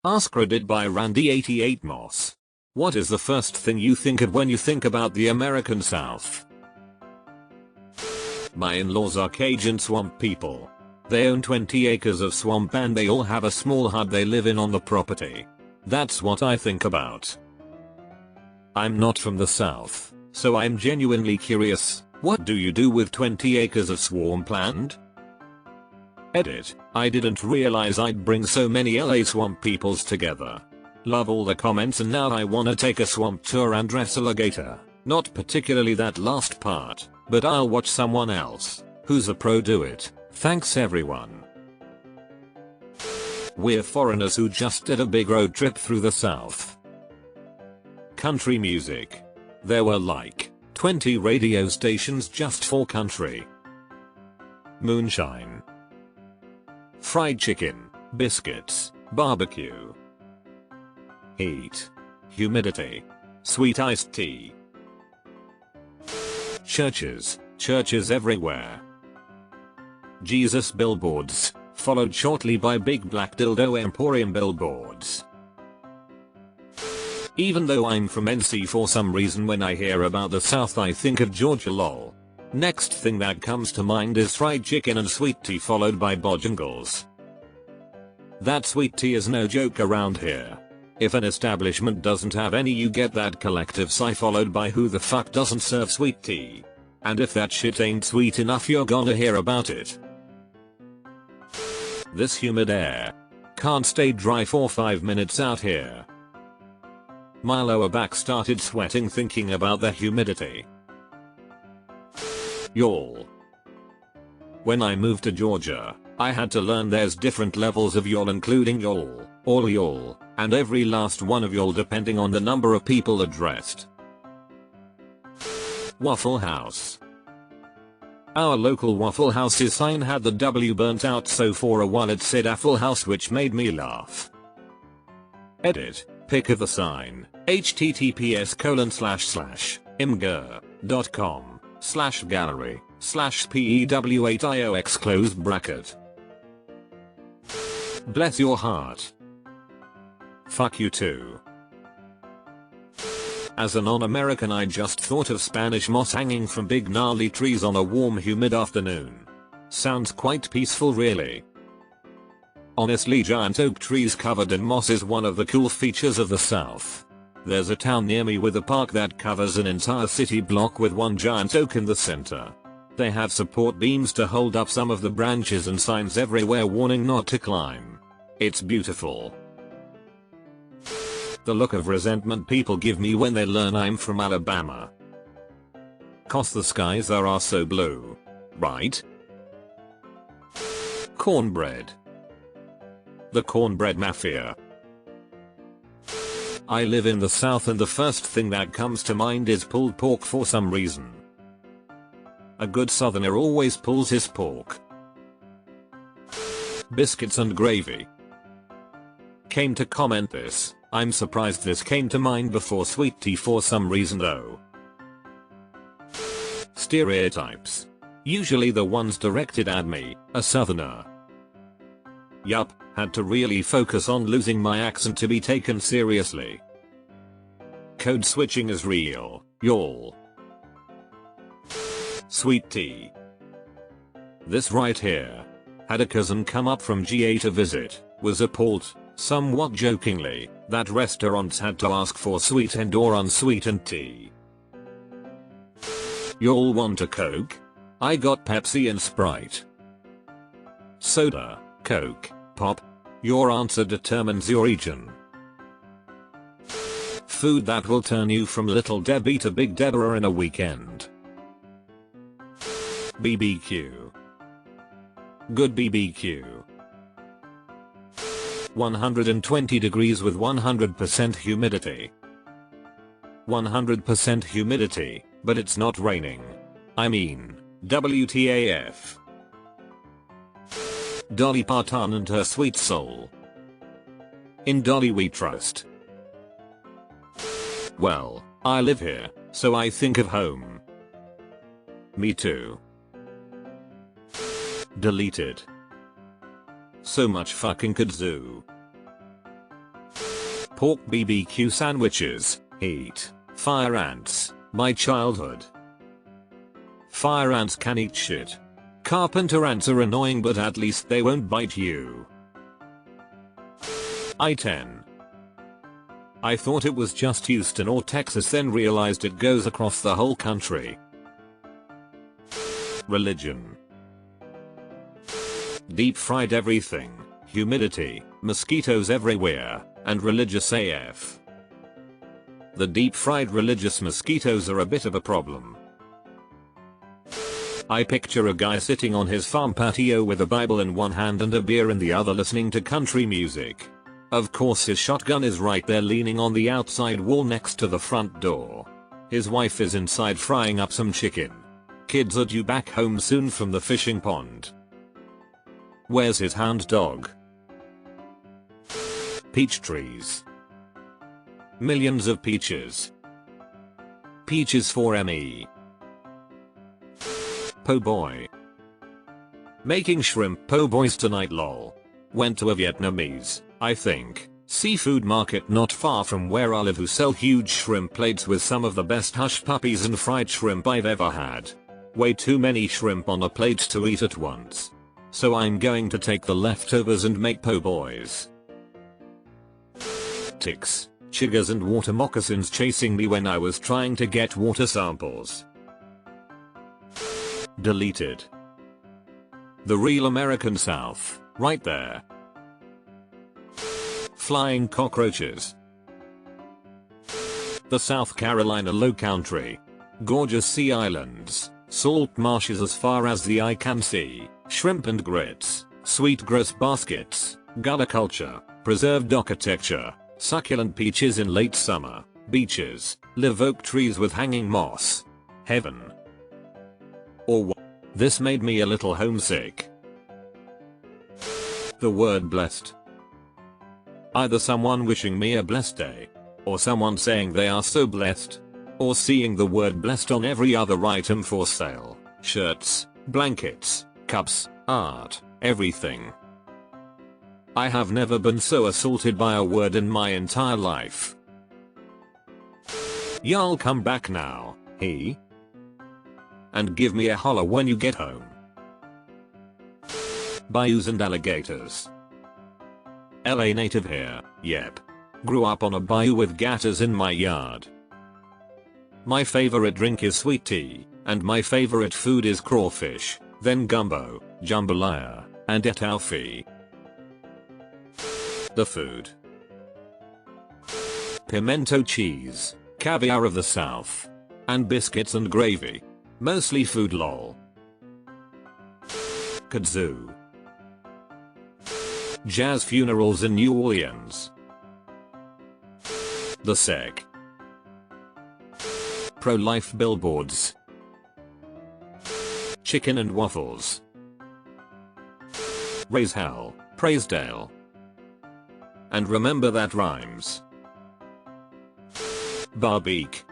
AskRe by Randy88 Moss. What is the first thing you think of when you think about the American South? My in-laws are Cajun swamp people. They own 20 acres of swamp and they all have a small hut they live in on the property. That's what I think about. I'm not from the South, so I'm genuinely curious, what do you do with 20 acres of swampland? Edit. I didn't realize I'd bring so many LA swamp peoples together. Love all the comments and now I wanna take a swamp tour and wrestle a gator. Not particularly that last part, but I'll watch someone else, who's a pro do it. Thanks everyone. We're foreigners who just did a big road trip through the South. Country music. There were like 20 radio stations just for country. Moonshine. Fried chicken, biscuits, barbecue. Heat. Humidity. Sweet iced tea. Churches everywhere. Jesus billboards, followed shortly by big black dildo emporium billboards. Even though I'm from NC, for some reason when I hear about the South I think of Georgia lol. Next thing that comes to mind is fried chicken and sweet tea followed by bojangles. That sweet tea is no joke around here. If an establishment doesn't have any you get that collective sigh followed by who the fuck doesn't serve sweet tea. And if that shit ain't sweet enough you're gonna hear about it. This humid air. Can't stay dry for 5 minutes out here. My lower back started sweating thinking about the humidity. Y'all. When I moved to Georgia, I had to learn there's different levels of y'all including y'all, all y'all, and every last one of y'all depending on the number of people addressed. Waffle House. Our local Waffle House's sign had the W burnt out so for a while it said Waffle House which made me laugh. Edit. Pic of the sign. https://imgur.com/gallery/pew8iox close bracket. Bless your heart. Fuck you too. As a non-American I just thought of Spanish moss hanging from big gnarly trees on a warm humid afternoon. Sounds quite peaceful really. Honestly, giant oak trees covered in moss is one of the cool features of the South. There's a town near me with a park that covers an entire city block with one giant oak in the center. They have support beams to hold up some of the branches and signs everywhere warning not to climb. It's beautiful. The look of resentment people give me when they learn I'm from Alabama. 'Cause the skies are so blue. Right? Cornbread. The cornbread mafia. I live in the South and the first thing that comes to mind is pulled pork for some reason. A good Southerner always pulls his pork. Biscuits and gravy. Came to comment this. I'm surprised this came to mind before sweet tea for some reason though. Stereotypes. Usually the ones directed at me, a Southerner. Yup, had to really focus on losing my accent to be taken seriously. Code switching is real, y'all. Sweet tea. This right here. Had a cousin come up from GA to visit, was appalled, somewhat jokingly, that restaurants had to ask for sweetened or unsweetened tea. Y'all want a Coke? I got Pepsi and Sprite. Soda, Coke, Pop. Your answer determines your region. Food that will turn you from Little Debbie to Big Deborah in a weekend. BBQ. Good BBQ. 120 degrees with 100% humidity. 100% humidity, but it's not raining. I mean, WTAF. Dolly Parton and her sweet soul. In Dolly we trust. Well, I live here, so I think of home. Me too. Deleted. So much fucking kudzu. Pork BBQ sandwiches, heat, fire ants, my childhood. Fire ants can eat shit. Carpenter ants are annoying but at least they won't bite you. I-10. I thought it was just Houston or Texas, then realized it goes across the whole country. Religion. Deep fried everything, humidity, mosquitoes everywhere, and religious AF. The deep fried religious mosquitoes are a bit of a problem. I picture a guy sitting on his farm patio with a Bible in one hand and a beer in the other, listening to country music. Of course his shotgun is right there leaning on the outside wall next to the front door. His wife is inside frying up some chicken. Kids are due back home soon from the fishing pond. Where's his hound dog? Peach trees. Millions of peaches. Peaches for me. Po' boy. Making shrimp po' boys tonight lol. Went to a Vietnamese, I think, seafood market not far from where I live, who sell huge shrimp plates with some of the best hush puppies and fried shrimp I've ever had. Way too many shrimp on a plate to eat at once. So I'm going to take the leftovers and make po' boys. Ticks, chiggers and water moccasins chasing me when I was trying to get water samples. Deleted. The real American South, right there. Flying cockroaches. The South Carolina Low Country. Gorgeous sea islands, salt marshes as far as the eye can see, shrimp and grits, sweetgrass baskets, gutter culture, preserved architecture, succulent peaches in late summer, beaches, live oak trees with hanging moss. Heaven. Or what? This made me a little homesick. The word blessed. Either someone wishing me a blessed day, or someone saying they are so blessed, or seeing the word blessed on every other item for sale, shirts, blankets, cups, art, everything. I have never been so assaulted by a word in my entire life. Y'all come back now, he? And give me a holler when you get home. Bayous and alligators. LA native here, yep. Grew up on a bayou with gators in my yard. My favorite drink is sweet tea, and my favorite food is crawfish, then gumbo, jambalaya, and etouffee. The food. Pimento cheese, caviar of the South, and biscuits and gravy. Mostly food lol. Kudzu. Jazz funerals in New Orleans. The Sec. Pro-life billboards. Chicken and waffles. Raise hell, praise Dale. And remember that rhymes. Barbeak.